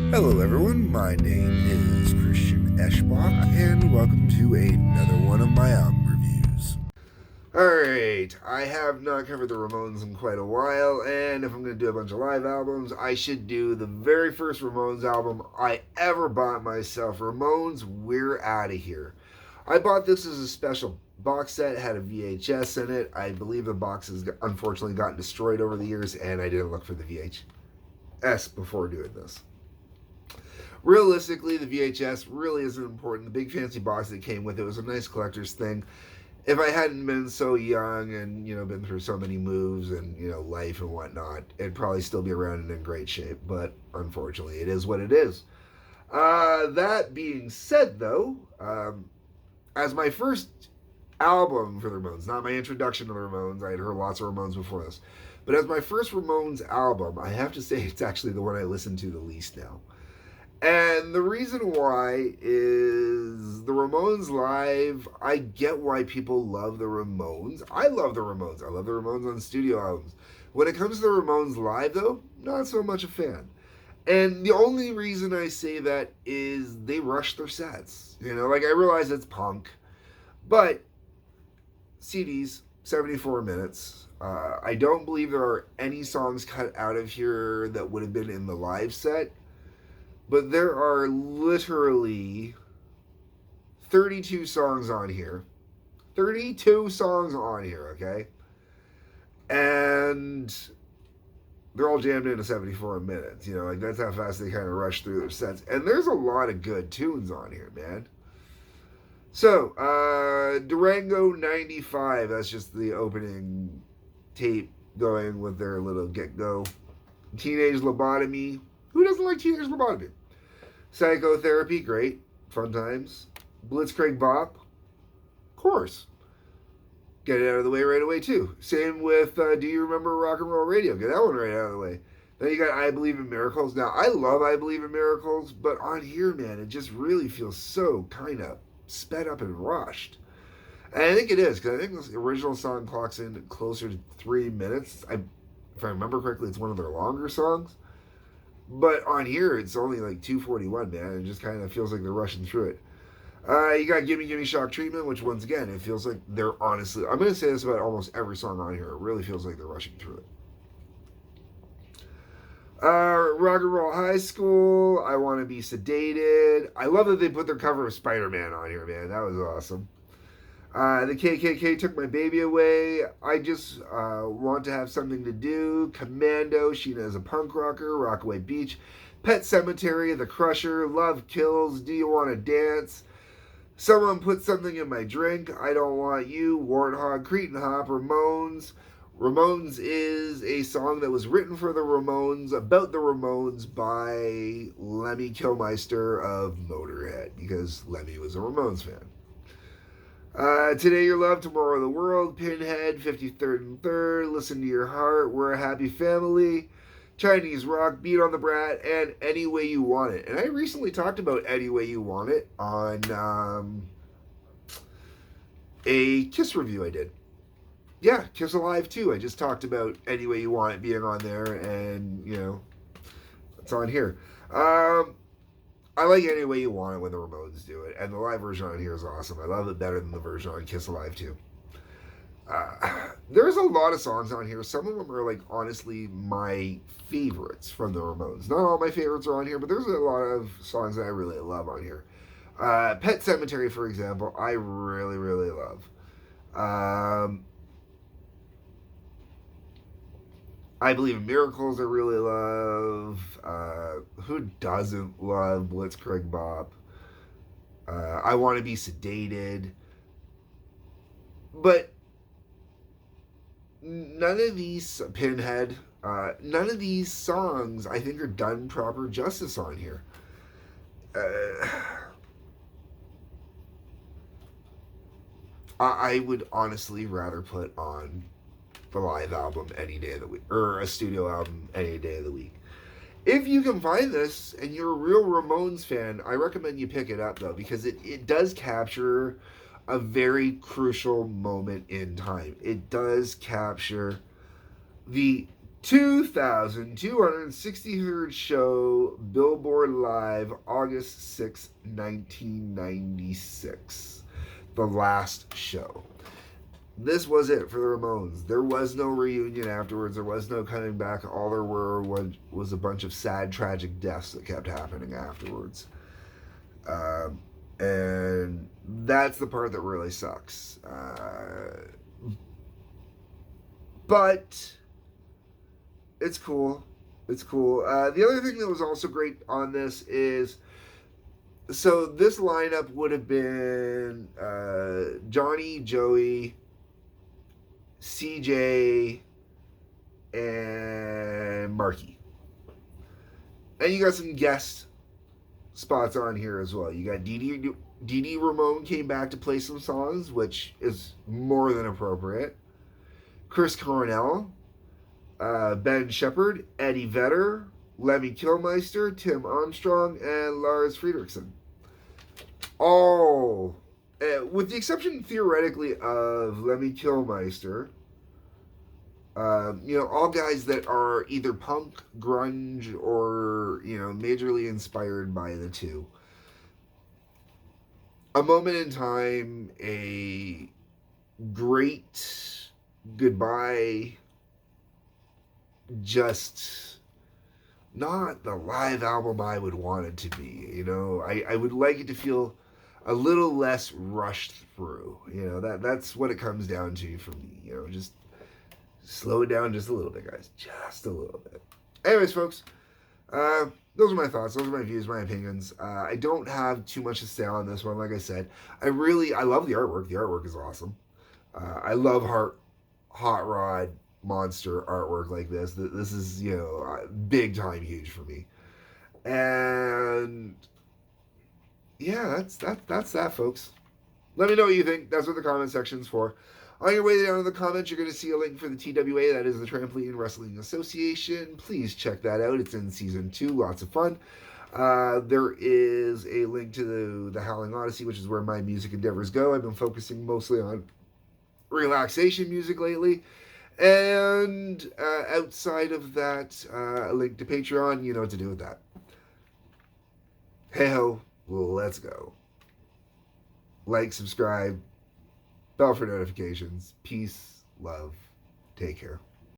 Hello everyone, my name is Christian Eschbach, and welcome to another one of my album reviews. Alright, I have not covered the Ramones in quite a while, and if I'm going to do a bunch of live albums, I should do the very first Ramones album I ever bought myself, Ramones, We're Outta Here. I bought this as a special box set, had a VHS in it. I believe the box has unfortunately gotten destroyed over the years, and I didn't look for the VHS before doing this. Realistically, the VHS really isn't important. The big fancy box that came with it was a nice collector's thing. If I hadn't been so young and, been through so many moves and, life and whatnot, it'd probably still be around and in great shape. But unfortunately, it is what it is. That being said, though, as my first album for the Ramones, not my introduction to the Ramones, I had heard lots of Ramones before this, but as my first Ramones album, I have to say it's actually the one I listen to the least now. And the reason why is the Ramones live. I get why people love the Ramones. I love the Ramones. I love the Ramones on studio albums. When it comes to the Ramones live, though, not so much a fan. And the only reason I say that is they rush their sets. I realize it's punk, but CDs, 74 minutes. I don't believe there are any songs cut out of here that would have been in the live set. But there are literally 32 songs on here. 32 songs on here, okay? And they're all jammed into 74 minutes. That's how fast they kind of rush through their sets. And there's a lot of good tunes on here, man. So, Durango 95, that's just the opening tape going with their little get-go. Teenage Lobotomy. Who doesn't like Teenage Lobotomy? Psychotherapy, great. Fun times. Blitzkrieg Bop, of course. Get it out of the way right away, too. Same with Do You Remember Rock and Roll Radio? Get that one right out of the way. Then you got I Believe in Miracles. Now, I love I Believe in Miracles, but on here, man, it just really feels so kind of sped up and rushed. And I think it is, because I think this original song clocks in closer to 3 minutes. If I remember correctly, it's one of their longer songs. But on here, it's only like 2:41, man. It just kind of feels like they're rushing through it. You got Gimme Gimme Shock Treatment, which once again, it feels like they're honestly, I'm going to say this about almost every song on here. It really feels like they're rushing through it. Rock and Roll High School, I Want to Be Sedated. I love that they put their cover of Spider-Man on here, man. That was awesome. The KKK Took My Baby Away. I Just Want to Have Something to Do. Commando, Sheena is a Punk Rocker. Rockaway Beach. Pet Cemetery, The Crusher. Love Kills, Do You Want to Dance? Someone Put Something in My Drink. I Don't Want You. Warthog, Cretin Hop, Ramones. Ramones is a song that was written for the Ramones, about the Ramones, by Lemmy Kilmister of Motorhead, because Lemmy was a Ramones fan. Today Your Love, Tomorrow the World, Pinhead, 53rd and 3rd, Listen to Your Heart, We're a Happy Family, Chinese Rock, Beat on the Brat, and Any Way You Want It. And I recently talked about Any Way You Want It on a Kiss review I did. Yeah, Kiss Alive 2. I just talked about Any Way You Want It being on there, and, it's on here. I like Any Way You Want It when the Ramones do it, and the live version on here is awesome. I love it better than the version on Kiss Alive 2. There's a lot of songs on here. Some of them are, honestly, my favorites from the Ramones. Not all my favorites are on here, but there's a lot of songs that I really love on here. Pet Cemetery, for example, I really, really love. I Believe in Miracles, I really love. Who doesn't love Blitzkrieg Bop? I Want to Be Sedated. But none of these, Pinhead, none of these songs I think are done proper justice on here. I would honestly rather put on the live album any day of the week, or a studio album any day of the week. If you can find this and you're a real Ramones fan, I recommend you pick it up, though, because it does capture a very crucial moment in time. It does capture the 2,263rd show, Billboard Live, August 6, 1996. The last show. This was it for the Ramones. There was no reunion afterwards. There was no coming back. All there were was a bunch of sad, tragic deaths that kept happening afterwards. And that's the part that really sucks. But it's cool. It's cool. The other thing that was also great on this is, so this lineup would have been Johnny, Joey, CJ, and Marky. And you got some guest spots on here as well. You got Dee Dee Ramone came back to play some songs, which is more than appropriate. Chris Cornell, Ben Shepard, Eddie Vedder, Lemmy Kilmister, Tim Armstrong, and Lars Frederiksen. All, with the exception theoretically of Lemmy Kilmister, all guys that are either punk, grunge, or, majorly inspired by the two. A moment in time, a great goodbye, just not the live album I would want it to be. I would like it to feel a little less rushed through. That's what it comes down to for me. Just slow it down just a little bit, guys. Just a little bit. Anyways, folks, those are my thoughts. Those are my views, my opinions. I don't have too much to say on this one. Like I said, I love the artwork. The artwork is awesome. I love Hot Rod monster artwork like this. This is, big time huge for me. And yeah, that's that, folks. Let me know what you think. That's what the comment section's for. On your way down in the comments, you're going to see a link for the TWA. That is the Trampoline Wrestling Association. Please check that out. It's in Season 2. Lots of fun. There is a link to the Howling Odyssey, which is where my music endeavors go. I've been focusing mostly on relaxation music lately. And outside of that, a link to Patreon. You know what to do with that. Hey-ho, let's go. Like, subscribe, bell for notifications. Peace, love, take care.